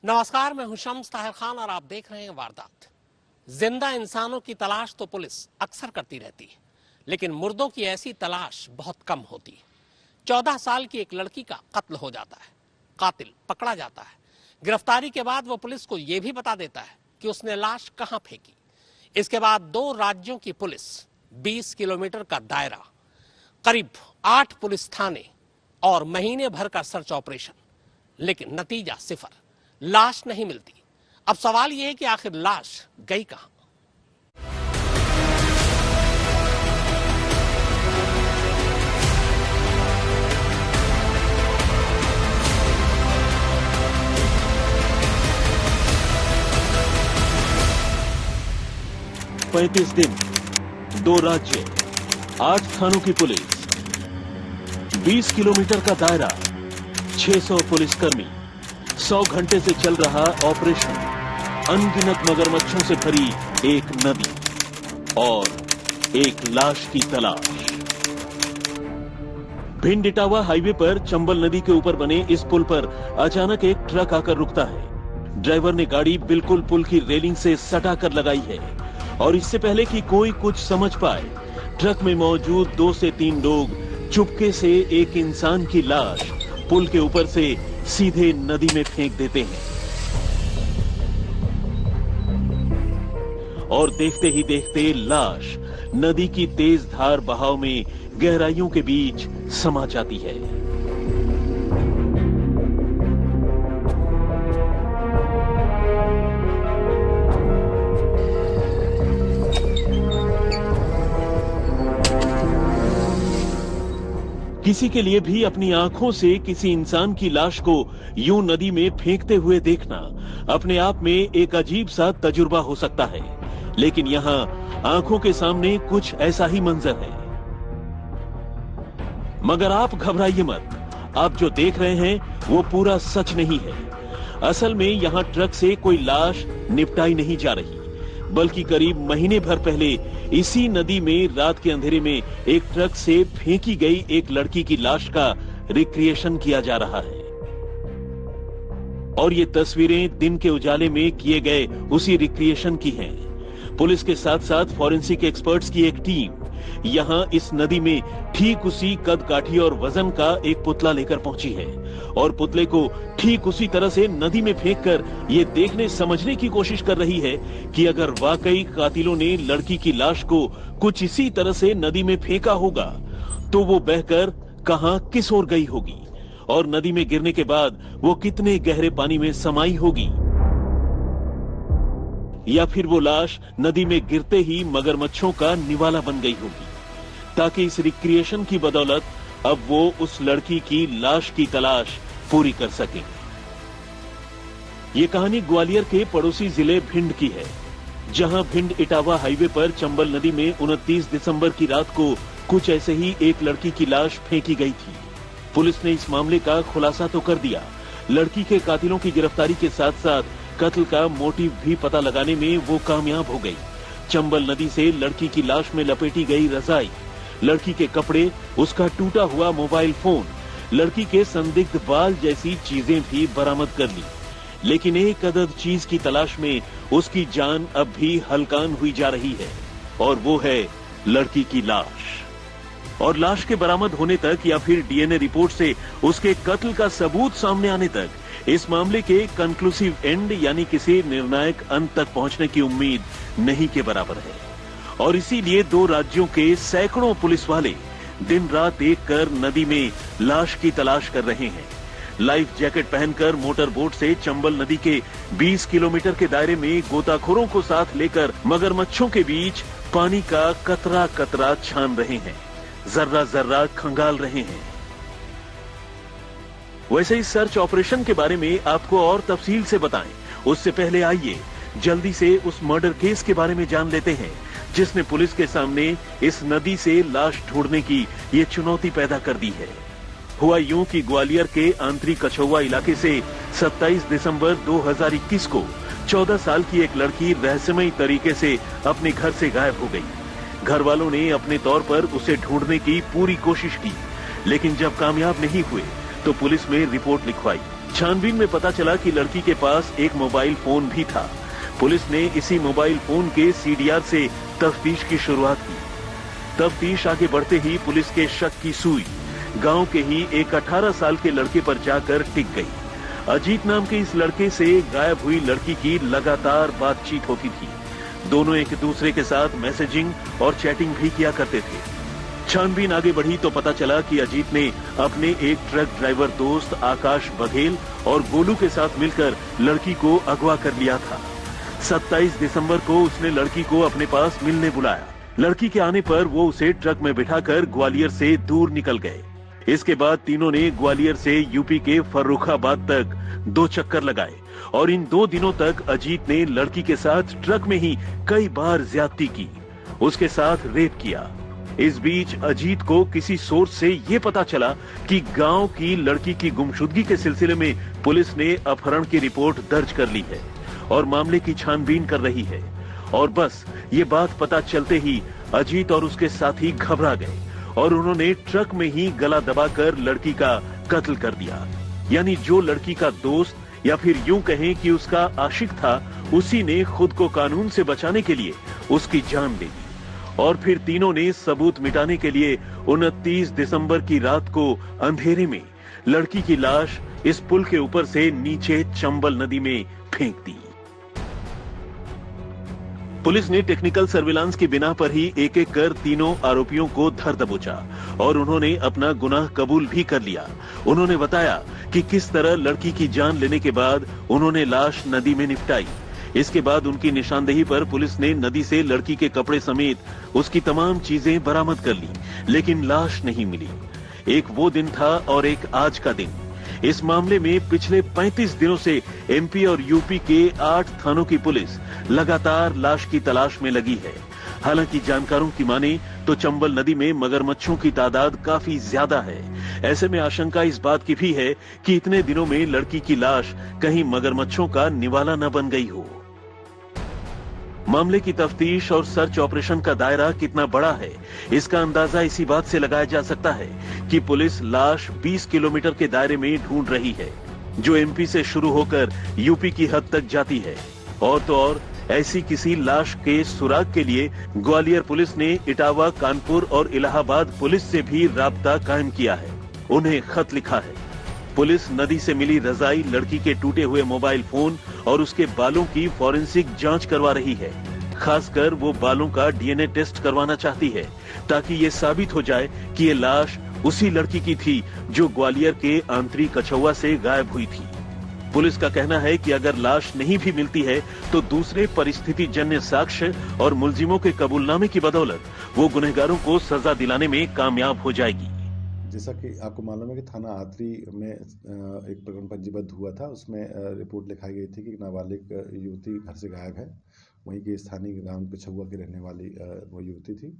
नमस्कार, मैं हूं शम्स ताहिर खान और आप देख रहे हैं वारदात। जिंदा इंसानों की तलाश तो पुलिस अक्सर करती रहती है, लेकिन मुर्दों की ऐसी तलाश बहुत कम होती है। 14 साल की एक लड़की का कत्ल हो जाता है, कातिल पकड़ा जाता है। गिरफ्तारी के बाद वो पुलिस को यह भी बता देता है कि उसने लाश कहां फेंकी। इसके बाद 2 राज्यों की पुलिस, 20 किलोमीटर का दायरा, करीब 8 पुलिस थाने और महीने भर का सर्च ऑपरेशन, लेकिन नतीजा सिफर। लाश नहीं मिलती। अब सवाल यह है कि आखिर लाश गई कहां? पैंतीस दिन, 2 राज्य, 8 थानों की पुलिस, 20 किलोमीटर का दायरा, 600 पुलिसकर्मी, 100 घंटे से चल रहा ऑपरेशन, अनगिनत मगरमच्छों से भरी एक नदी और एक लाश की तलाश। भिंड इटावा हाईवे पर चंबल नदी के ऊपर बने इस पुल पर अचानक एक ट्रक आकर रुकता है। ड्राइवर ने गाड़ी बिल्कुल पुल की रेलिंग से सटाकर लगाई है और इससे पहले कि कोई कुछ समझ पाए, ट्रक में मौजूद 2 से 3 लोग चुपके से एक इंसान की लाश पुल के ऊपर से सीधे नदी में फेंक देते हैं और देखते ही देखते लाश नदी की तेज धार बहाव में गहराइयों के बीच समा जाती है। किसी के लिए भी अपनी आंखों से किसी इंसान की लाश को यूं नदी में फेंकते हुए देखना अपने आप में एक अजीब सा तजुर्बा हो सकता है, लेकिन यहाँ आंखों के सामने कुछ ऐसा ही मंजर है। मगर आप घबराइए मत, आप जो देख रहे हैं वो पूरा सच नहीं है। असल में यहाँ ट्रक से कोई लाश निपटाई नहीं जा रही, बल्कि करीब महीने भर पहले इसी नदी में रात के अंधेरे में एक ट्रक से फेंकी गई एक लड़की की लाश का रिक्रिएशन किया जा रहा है। और ये तस्वीरें दिन के उजाले में किए गए उसी रिक्रिएशन की हैं। पुलिस के साथ साथ फॉरेंसिक एक्सपर्ट्स की एक टीम यहां इस नदी में ठीक उसी कद काठी और वजन का एक पुतला लेकर पहुंची है और पुतले को ठीक उसी तरह से नदी में फेंककर ये देखने समझने की कोशिश कर रही है कि अगर वाकई कातिलों ने लड़की की लाश को कुछ इसी तरह से नदी में फेंका होगा तो वो बहकर कहां किस ओर गई होगी और नदी में गिरने के बाद वो कितने गहरे पानी में समाई होगी, या फिर वो लाश नदी में गिरते ही मगरमच्छों का निवाला बन गई होगी, ताकि इस रिक्रिएशन की बदौलत अब वो उस लड़की की लाश की तलाश पूरी कर सकें। ये कहानी ग्वालियर के पड़ोसी जिले भिंड की है, जहां भिंड इटावा हाईवे पर चंबल नदी में 29 दिसंबर की रात को कुछ ऐसे ही एक लड़की की लाश फेंकी गई थी। पुलिस ने इस मामले का खुलासा तो कर दिया, लड़की के कातिलों की गिरफ्तारी के साथ साथ कत्ल का मोटिव भी पता लगाने में वो कामयाब हो गई। चंबल नदी से लड़की की लाश में लपेटी गई रजाई, लड़की के कपड़े, उसका टूटा हुआ मोबाइल फोन, लड़की के संदिग्ध बाल जैसी चीजें भी बरामद कर ली। लेकिन एक अदद चीज की तलाश में उसकी जान अब भी हलकान हुई जा रही है और वो है लड़की की लाश। और लाश के बरामद होने तक या फिर डीएनए रिपोर्ट से उसके कत्ल का सबूत सामने आने तक इस मामले के कंक्लूसिव एंड यानी किसी निर्णायक अंत तक पहुंचने की उम्मीद नहीं के बराबर है। और इसीलिए 2 राज्यों के सैकड़ों पुलिस वाले दिन रात एक कर नदी में लाश की तलाश कर रहे हैं। लाइफ जैकेट पहनकर मोटर बोट से चंबल नदी के 20 किलोमीटर के दायरे में गोताखोरों को साथ लेकर मगरमच्छों के बीच पानी का कतरा कतरा छान रहे हैं, जर्रा जर्रा खंगाल रहे हैं। वैसे इस सर्च ऑपरेशन के बारे में आपको और तफसील से बताएं, उससे पहले आइए जल्दी से उस मर्डर केस के बारे में जान लेते हैं जिसने पुलिस के सामने इस नदी से लाश ढूंढने की ये चुनौती पैदा कर दी है। हुआ यूं कि ग्वालियर के आंतरिक कछौवा इलाके से 27 दिसंबर 2021 को 14 साल की एक लड़की रहस्यमयी तरीके से अपने घर से गायब हो गई। घर वालों ने अपने तौर पर उसे ढूंढने की पूरी कोशिश की, लेकिन जब कामयाब नहीं हुए तो पुलिस में रिपोर्ट लिखवाई। छानबीन में पता चला कि लड़की के पास एक मोबाइल फोन भी था। पुलिस ने इसी मोबाइल फोन के सीडीआर से तफ्तीश की शुरुआत की। तफ्तीश आगे बढ़ते ही पुलिस के शक की सुई गांव के ही एक 18 साल के लड़के पर जाकर टिक गई। अजीत नाम के इस लड़के से गायब हुई लड़की की लगातार बातचीत होती थी। दोनों एक दूसरे के साथ मैसेजिंग और चैटिंग भी किया करते थे। छानबीन आगे बढ़ी तो पता चला कि अजीत ने अपने एक ट्रक ड्राइवर दोस्त आकाश बघेल और गोलू के साथ मिलकर लड़की को अगवा कर लिया था। 27 दिसंबर को उसने लड़की को अपने पास मिलने बुलाया। लड़की के आने पर वो उसे ट्रक में बिठाकर ग्वालियर से दूर निकल गए। इसके बाद तीनों ने ग्वालियर से यूपी के फर्रुखाबाद तक 2 चक्कर लगाए और इन 2 दिनों तक अजीत ने लड़की के साथ ट्रक में ही कई बार ज्यादती की, उसके साथ रेप किया। इस बीच अजीत को किसी सोर्स से ये पता चला कि गांव की लड़की की गुमशुदगी के सिलसिले में पुलिस ने अपहरण की रिपोर्ट दर्ज कर ली है और मामले की छानबीन कर रही है। और बस ये बात पता चलते ही अजीत और उसके साथी घबरा गए और उन्होंने ट्रक में ही गला दबाकर लड़की का कत्ल कर दिया। यानी जो लड़की का दोस्त या फिर यूं कहें कि उसका आशिक था, उसी ने खुद को कानून से बचाने के लिए उसकी जान ले ली। और फिर तीनों ने सबूत मिटाने के लिए 29 दिसंबर की रात को अंधेरे में लड़की की लाश इस पुल के ऊपर से नीचे चंबल नदी में फेंक दी। पुलिस ने टेक्निकल सर्विलांस की बिना पर ही एक एक कर तीनों आरोपियों को धर दबोचा और उन्होंने अपना गुनाह कबूल भी कर लिया। उन्होंने बताया कि किस तरह लड़की की जान लेने के बाद उन्होंने लाश नदी में निपटाई। इसके बाद उनकी निशानदेही पर पुलिस ने नदी से लड़की के कपड़े समेत उसकी तमाम चीजें बरामद कर ली, लेकिन लाश नहीं मिली। एक वो दिन था और एक आज का दिन। इस मामले में पिछले 35 दिनों से एमपी और यूपी के 8 थानों की पुलिस लगातार लाश की तलाश में लगी है। हालांकि जानकारों की माने तो चंबल नदी में मगरमच्छों की तादाद काफी ज्यादा है। ऐसे में आशंका इस बात की भी है कि इतने दिनों में लड़की की लाश कहीं मगरमच्छों का निवाला न बन गई हो। मामले की तफ्तीश और सर्च ऑपरेशन का दायरा कितना बड़ा है, इसका अंदाजा इसी बात से लगाया जा सकता है कि पुलिस लाश 20 किलोमीटर के दायरे में ढूंढ रही है, जो एमपी से शुरू होकर यूपी की हद तक जाती है। और तो और ऐसी किसी लाश के सुराग के लिए ग्वालियर पुलिस ने इटावा, कानपुर और इलाहाबाद पुलिस से भी राब्ता कायम किया है, उन्हें खत लिखा है। पुलिस नदी से मिली रजाई, लड़की के टूटे हुए मोबाइल फोन और उसके बालों की फॉरेंसिक जांच करवा रही है। खासकर वो बालों का डीएनए टेस्ट करवाना चाहती है ताकि ये साबित हो जाए कि ये लाश उसी लड़की की थी जो ग्वालियर के आंतरी कछुआ से गायब हुई थी। पुलिस का कहना है कि अगर लाश नहीं भी मिलती है तो दूसरे परिस्थिति जन्य साक्ष्य और मुलजिमों के कबूलनामे की बदौलत वो गुनहगारों को सजा दिलाने में कामयाब हो जाएगी। जैसा कि आपको मालूम है कि थाना आतरी में एक प्रकरण पंजीबद्ध हुआ था। उसमें रिपोर्ट लिखाई गई थी कि नाबालिग युवती घर से गायब है। वहीं की स्थानीय गांव कछुआ की रहने वाली वो युवती थी।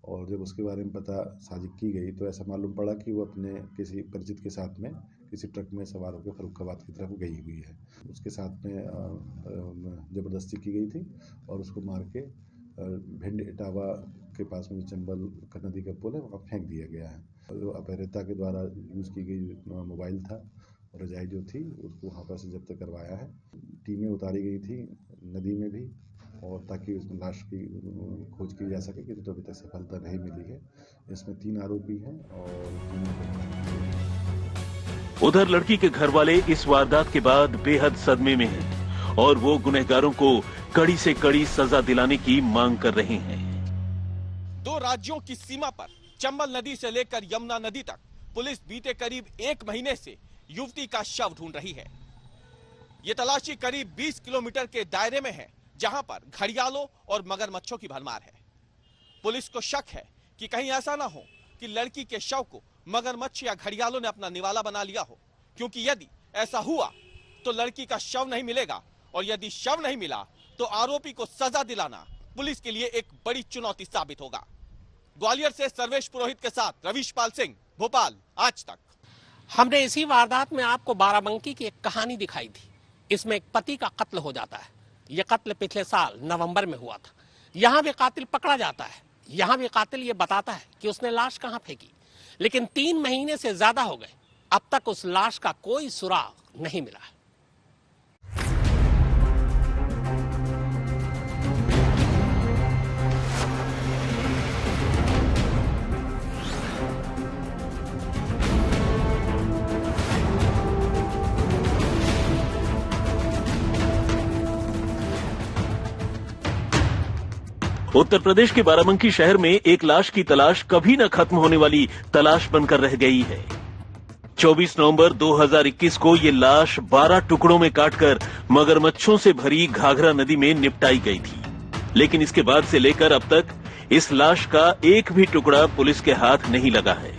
और जब उसके बारे में पता साजिश की गई तो ऐसा मालूम पड़ा कि वो अपने किसी परिचित के साथ में किसी ट्रक में सवार होकर फर्रुखाबाद की तरफ गई हुई है। उसके साथ में ज़बरदस्ती की गई थी और उसको मार के भिंड इटावा के पास में चंबल नदी का पुल है वहाँ फेंक दिया गया है। जो अपहृता के द्वारा यूज़ की गई मोबाइल था और रजाई जो थी उसको वहाँ पर से जब्त करवाया है। टीमें उतारी गई थी नदी में भी और ताकि उस लाश की खोज की जा सके, किंतु अभी तक सफलता नहीं मिली है। इसमें 3 आरोपी हैं और 3 उधर लड़की के घर वाले इस वारदात के बाद बेहद सदमे में हैं और वो गुनहगारों को कड़ी से कड़ी सजा दिलाने की मांग कर रहे हैं। 2 राज्यों की सीमा पर चंबल नदी से लेकर यमुना नदी तक पुलिस बीते करीब 1 महीने से युवती का शव ढूंढ रही है। ये तलाशी करीब 20 किलोमीटर के दायरे में है, जहां पर घड़ियालों और मगरमच्छों की भरमार है। पुलिस को शक है कि कहीं ऐसा ना हो कि लड़की के शव को मगरमच्छ या घड़ियालों ने अपना निवाला बना लिया हो, क्योंकि यदि ऐसा हुआ तो लड़की का शव नहीं मिलेगा और यदि शव नहीं मिला तो आरोपी को सजा दिलाना पुलिस के लिए एक बड़ी चुनौती साबित होगा। ग्वालियर से सर्वेश पुरोहित के साथ रवीश पाल सिंह, भोपाल, आज तक। हमने इसी वारदात में आपको बाराबंकी की एक कहानी दिखाई थी। इसमें एक पति का कत्ल हो जाता है। यह कत्ल पिछले साल नवंबर में हुआ था। यहाँ भी कातिल पकड़ा जाता है। यहाँ भी कातिल ये बताता है कि उसने लाश कहाँ फेंकी, लेकिन 3 महीने से ज्यादा हो गए, अब तक उस लाश का कोई सुराग नहीं मिला। उत्तर प्रदेश के बाराबंकी शहर में एक लाश की तलाश कभी न खत्म होने वाली तलाश बनकर रह गई है। 24 नवंबर 2021 को ये लाश 12 टुकड़ों में काटकर मगरमच्छों से भरी घाघरा नदी में निपटाई गई थी। लेकिन इसके बाद से लेकर अब तक इस लाश का एक भी टुकड़ा पुलिस के हाथ नहीं लगा है।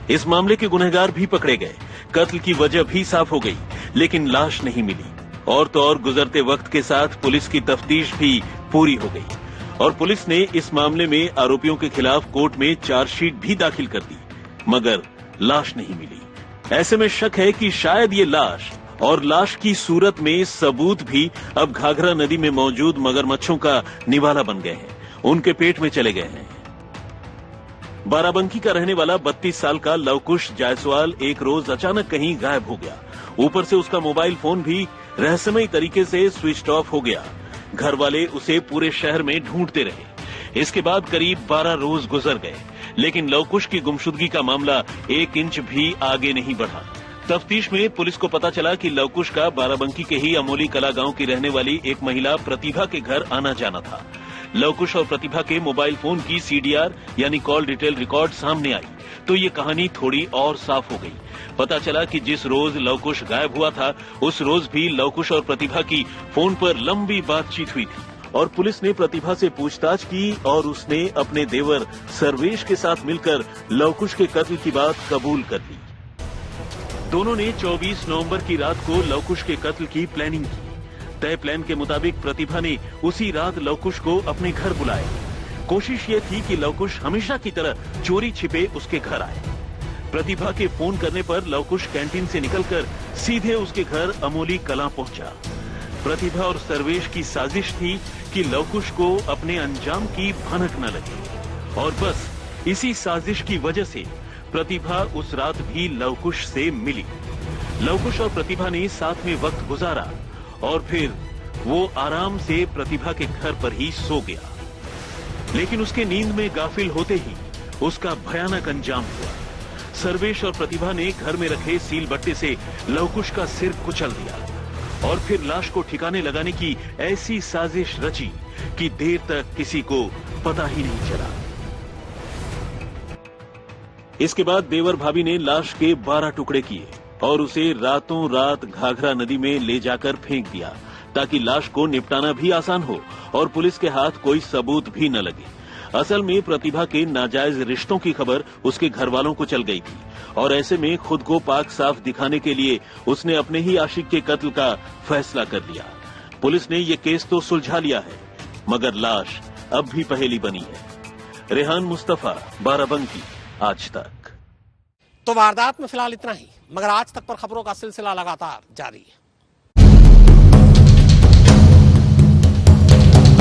इस मामले के गुनहगार भी पकड़े गए, कत्ल की वजह भी साफ हो गई, लेकिन लाश नहीं मिली। और तो और गुजरते वक्त के साथ पुलिस की तफ्तीश भी पूरी हो गई और पुलिस ने इस मामले में आरोपियों के खिलाफ कोर्ट में चार्जशीट भी दाखिल कर दी, मगर लाश नहीं मिली। ऐसे में शक है कि शायद ये लाश और लाश की सूरत में सबूत भी अब घाघरा नदी में मौजूद मगरमच्छों का निवाला बन गए हैं, उनके पेट में चले गए हैं। बाराबंकी का रहने वाला 32 साल का लवकुश जायसवाल एक रोज अचानक कहीं गायब हो गया। ऊपर से उसका मोबाइल फोन भी रहस्यमयी तरीके से स्विच ऑफ हो गया। घर वाले उसे पूरे शहर में ढूंढते रहे। इसके बाद करीब 12 रोज गुजर गए, लेकिन लवकुश की गुमशुदगी का मामला 1 इंच भी आगे नहीं बढ़ा। तफ्तीश में पुलिस को पता चला कि लवकुश का बाराबंकी के ही अमोली कला गांव की रहने वाली एक महिला प्रतिभा के घर आना जाना था। लवकुश और प्रतिभा के मोबाइल फोन की CDR यानी कॉल डिटेल रिकॉर्ड सामने आई तो ये कहानी थोड़ी और साफ हो गई। पता चला कि जिस रोज लवकुश गायब हुआ था उस रोज भी लवकुश और प्रतिभा की फोन पर लंबी बातचीत हुई थी और पुलिस ने प्रतिभा से पूछताछ की और उसने अपने देवर सर्वेश के साथ मिलकर लवकुश के कत्ल की बात कबूल कर ली। दोनों ने 24 नवंबर की रात को लवकुश के कत्ल की प्लानिंग की। तय प्लान के मुताबिक प्रतिभा ने उसी रात लवकुश को अपने घर बुलाया। कोशिश ये थी कि लवकुश हमेशा की तरह चोरी छिपे उसके घर आए। प्रतिभा के फोन करने पर लवकुश कैंटीन से निकलकर सीधे उसके घर अमोली कला पहुंचा। प्रतिभा और सर्वेश की साजिश थी कि लवकुश को अपने अंजाम की भनक न लगे और बस इसी साजिश की वजह से प्रतिभा उस रात भी लवकुश से मिली। लवकुश और प्रतिभा ने साथ में वक्त गुजारा और फिर वो आराम से प्रतिभा के घर पर ही सो गया। लेकिन उसके नींद में गाफिल होते ही उसका भयानक अंजाम हुआ। सर्वेश और प्रतिभा ने घर में रखे सील बट्टे से लवकुश का सिर कुचल दिया और फिर लाश को ठिकाने लगाने की ऐसी साजिश रची कि देर तक किसी को पता ही नहीं चला। इसके बाद देवर भाभी ने लाश के 12 टुकड़े किए और उसे रातों रात घाघरा नदी में ले जाकर फेंक दिया ताकि लाश को निपटाना भी आसान हो और पुलिस के हाथ कोई सबूत भी न लगे। असल में प्रतिभा के नाजायज रिश्तों की खबर उसके घर वालों को चल गई थी और ऐसे में खुद को पाक साफ दिखाने के लिए उसने अपने ही आशिक के कत्ल का फैसला कर लिया। पुलिस ने ये केस तो सुलझा लिया है, मगर लाश अब भी पहेली बनी है। रेहान मुस्तफा, बाराबंकी, आज तक। तो वारदात में फिलहाल इतना ही, मगर आज तक पर खबरों का सिलसिला लगातार जारी है।